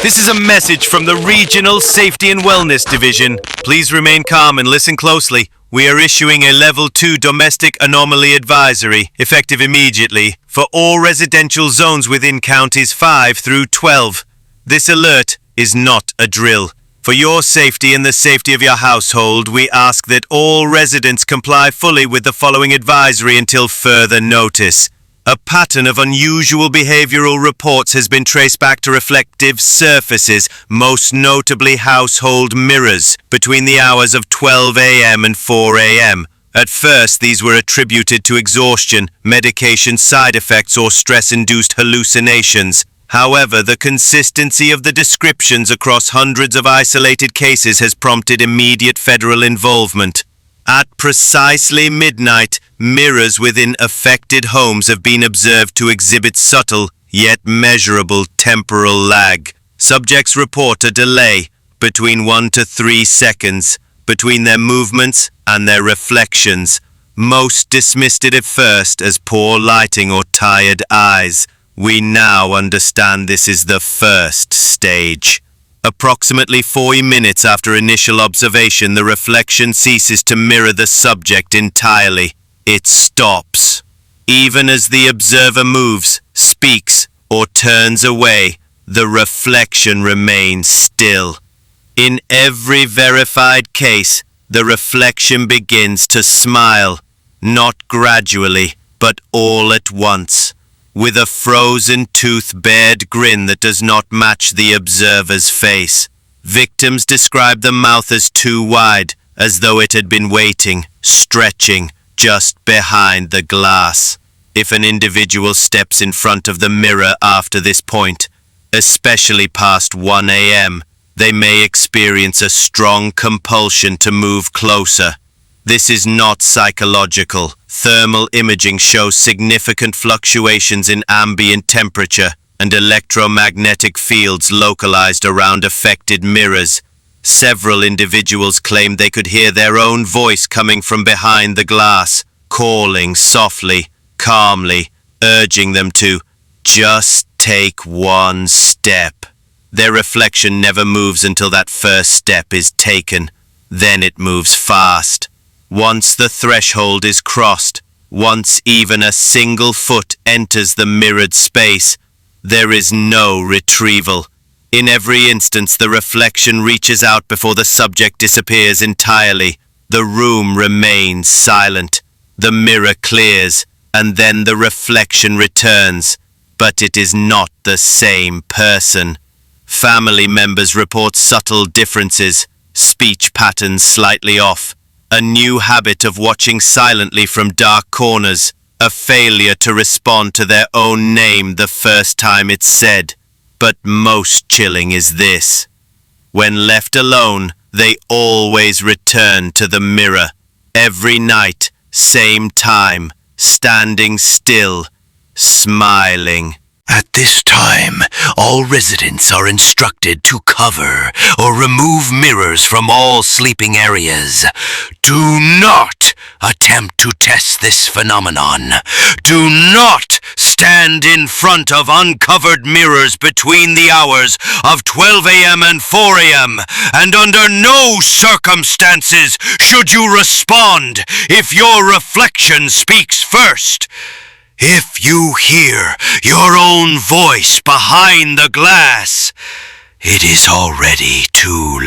This is a message from the Regional Safety and Wellness Division. Please remain calm and listen closely. We are issuing a Level 2 Domestic Anomaly Advisory, effective immediately, for all residential zones within Counties 5 through 12. This alert is not a drill. For your safety and the safety of your household, we ask that all residents comply fully with the following advisory until further notice. A pattern of unusual behavioral reports has been traced back to reflective surfaces, most notably household mirrors, between the hours of 12 a.m. and 4 a.m. At first, these were attributed to exhaustion, medication side effects, or stress-induced hallucinations. However, the consistency of the descriptions across hundreds of isolated cases has prompted immediate federal involvement. At precisely midnight, mirrors within affected homes have been observed to exhibit subtle, yet measurable temporal lag. Subjects report a delay between 1 to 3 seconds between their movements and their reflections. Most dismissed it at first as poor lighting or tired eyes. We now understand this is the first stage. Approximately 40 minutes after initial observation, the reflection ceases to mirror the subject entirely. It stops. Even as the observer moves, speaks, or turns away, the reflection remains still. In every verified case, the reflection begins to smile, not gradually, but all at once, with a frozen tooth-bared grin that does not match the observer's face. Victims describe the mouth as too wide, as though it had been waiting, stretching, just behind the glass. If an individual steps in front of the mirror after this point, especially past 1 a.m., they may experience a strong compulsion to move closer. This is not psychological. Thermal imaging shows significant fluctuations in ambient temperature and electromagnetic fields localized around affected mirrors. Several individuals claimed they could hear their own voice coming from behind the glass, calling softly, calmly, urging them to just take one step. Their reflection never moves until that first step is taken. Then it moves fast. Once the threshold is crossed, once even a single foot enters the mirrored space, there is no retrieval. In every instance, the reflection reaches out before the subject disappears entirely. The room remains silent. The mirror clears, and then the reflection returns. But it is not the same person. Family members report subtle differences, speech patterns slightly off, a new habit of watching silently from dark corners, a failure to respond to their own name the first time it's said. But most chilling is this. When left alone, they always return to the mirror. Every night, same time, standing still, smiling. At this time, all residents are instructed to cover or remove mirrors from all sleeping areas. Do not attempt to test this phenomenon. Do not stand in front of uncovered mirrors between the hours of 12 a.m. and 4 a.m. And under no circumstances should you respond if your reflection speaks first. If you hear your own voice behind the glass, it is already too